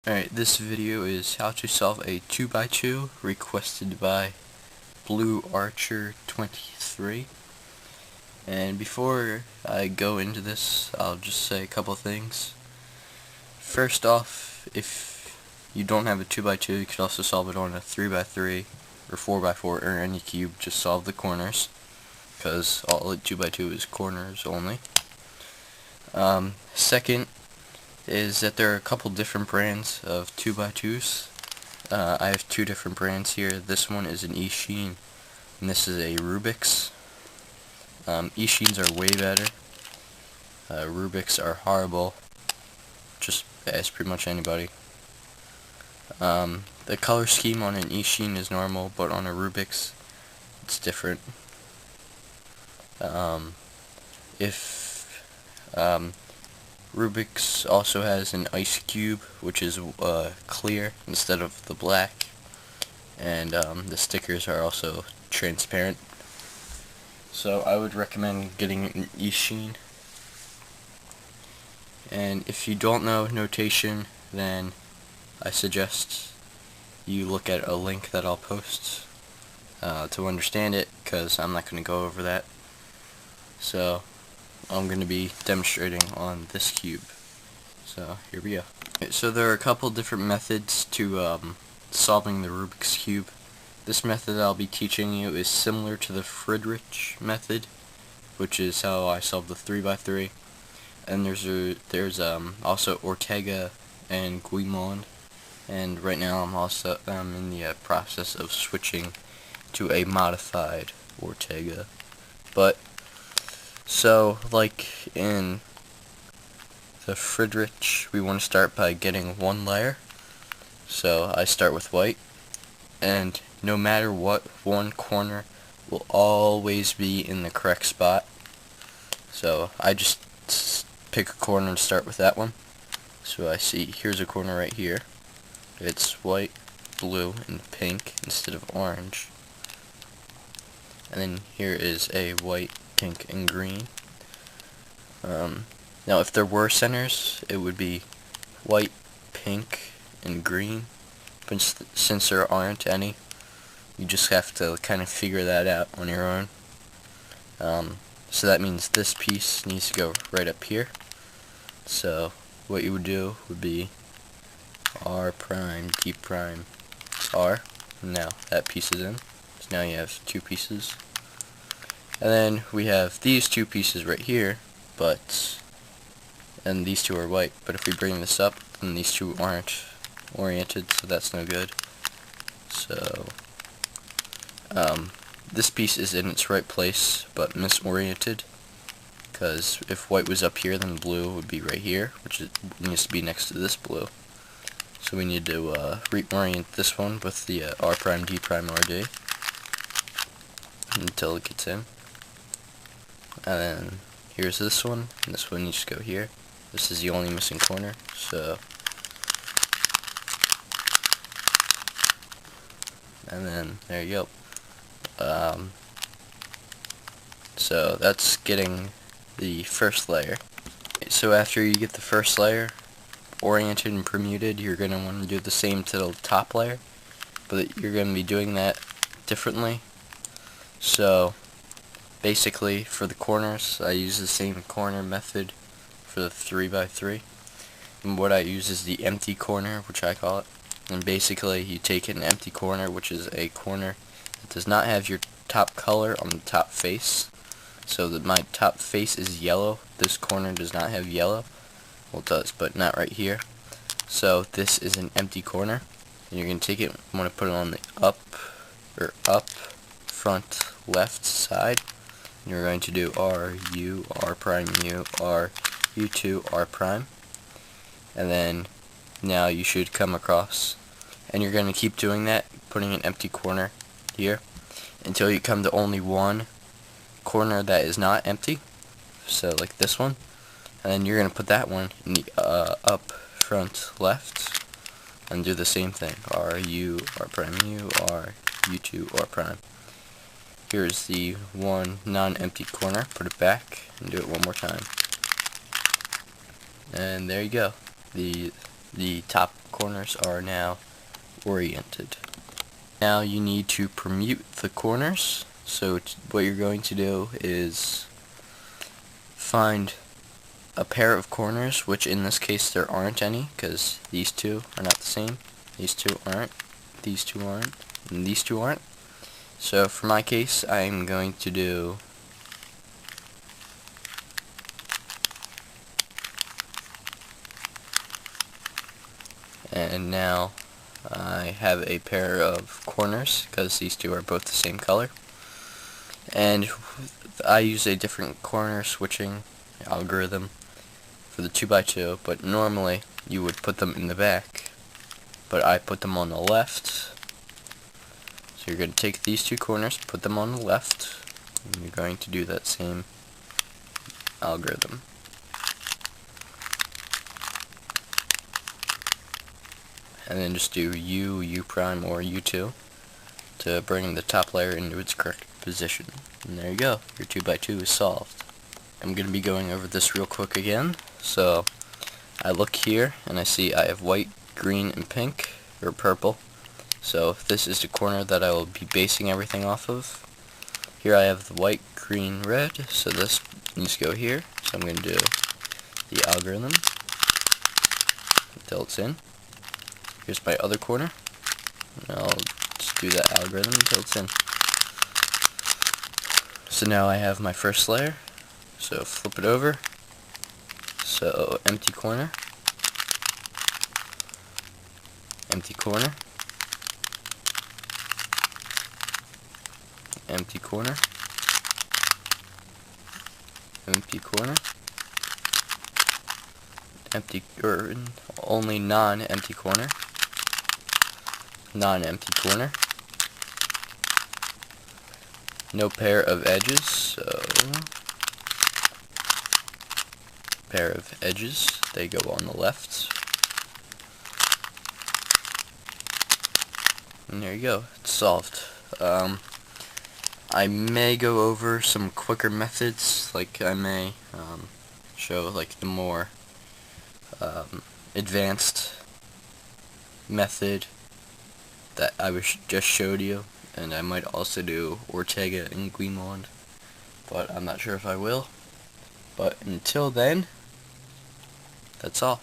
Alright, this video is how to solve a 2x2 requested by Blue Archer 23. And before I go into this, I'll just say a couple things. First off, if you don't have a 2x2, you can also solve it on a 3x3 or 4x4 or any cube. Just solve the corners, because all a 2x2 is corners only. Second is that there are a couple different brands of 2x2s. I have two different brands here. This one is an Ishin, and this is a RUBIK'S. Ishins are way better. RUBIK'S are horrible. Just ask pretty much anybody. The color scheme on an Ishin is normal, but on a RUBIK'S, it's different. RUBIK'S also has an ice cube, which is clear instead of the black, and the stickers are also transparent. So I would recommend getting an Ishin. And if you don't know notation, then I suggest you look at a link that I'll post to understand it, because I'm not going to go over that. So I'm going to be demonstrating on this cube. So here we go. So there are a couple different methods to solving the Rubik's Cube. This method I'll be teaching you is similar to the Friedrich method, which is how I solve the 3x3. And there's also Ortega and Guimond. And right now I'm also in the process of switching to a modified Ortega. But so, like in the Friedrich, we want to start by getting one layer. So I start with white, and no matter what, one corner will always be in the correct spot. So I just pick a corner and start with that one. So I see here's a corner right here. It's white, blue, and pink instead of orange. And then here is a white, pink, and green. Now if there were centers, it would be white, pink, and green, but since there aren't any, you just have to kind of figure that out on your own. So that means this piece needs to go right up here. So what you would do would be R prime, D prime, R. Now that piece is in. So now you have two pieces. And then we have these two pieces right here, and these two are white. But if we bring this up, then these two aren't oriented, so that's no good. So this piece is in its right place, but misoriented, because if white was up here, then blue would be right here, which needs to be next to this blue. So we need to reorient this one with the R prime, D prime, RD until it gets in. And then here's this one, and this one needs to go here. This is the only missing corner, so and then there you go. So that's getting the first layer. So after you get the first layer oriented and permuted, you're going to want to do the same to the top layer, but you're going to be doing that differently. So basically, for the corners, I use the same corner method for the 3x3. And what I use is the empty corner, which I call it. And basically, you take an empty corner, which is a corner that does not have your top color on the top face. So that my top face is yellow. This corner does not have yellow. Well, it does, but not right here. So this is an empty corner. And you're going to take it, I'm going to put it on the up front left side. You're going to do R, U, R prime, U, R, U2, R prime. And then now you should come across. And you're going to keep doing that, putting an empty corner here, until you come to only one corner that is not empty. So like this one. And then you're going to put that one in the up front left. And do the same thing. R, U, R prime, U, R, U2, R prime. Here's the one non-empty corner. Put it back and do it one more time. And there you go. The the top corners are now oriented. Now you need to permute the corners. So what you're going to do is find a pair of corners, which in this case there aren't any, because these two are not the same. These two aren't, these two aren't, and these two aren't. So for my case, I'm going to do and now I have a pair of corners because these two are both the same color, and I use a different corner switching algorithm for the 2x2, but normally you would put them in the back, but I put them on the left. So you're going to take these two corners, put them on the left, and you're going to do that same algorithm. And then just do U prime, or U2 to bring the top layer into its correct position. And there you go, your 2x2 is solved. I'm going to be going over this real quick again. So I look here and I see I have white, green, and pink, or purple. So this is the corner that I will be basing everything off of. Here I have the white, green, red, so this needs to go here. So I'm going to do the algorithm until it's in. Here's my other corner. And I'll just do that algorithm until it's in. So now I have my first layer. So flip it over. So empty corner. Empty corner. Empty corner. Empty corner. Empty, or only non-empty corner. Non-empty corner. No pair of edges, so pair of edges, they go on the left. And there you go, it's solved. I may go over some quicker methods, like I may show like the more advanced method that I just showed you, and I might also do Ortega and Guimond, but I'm not sure if I will. But until then, that's all.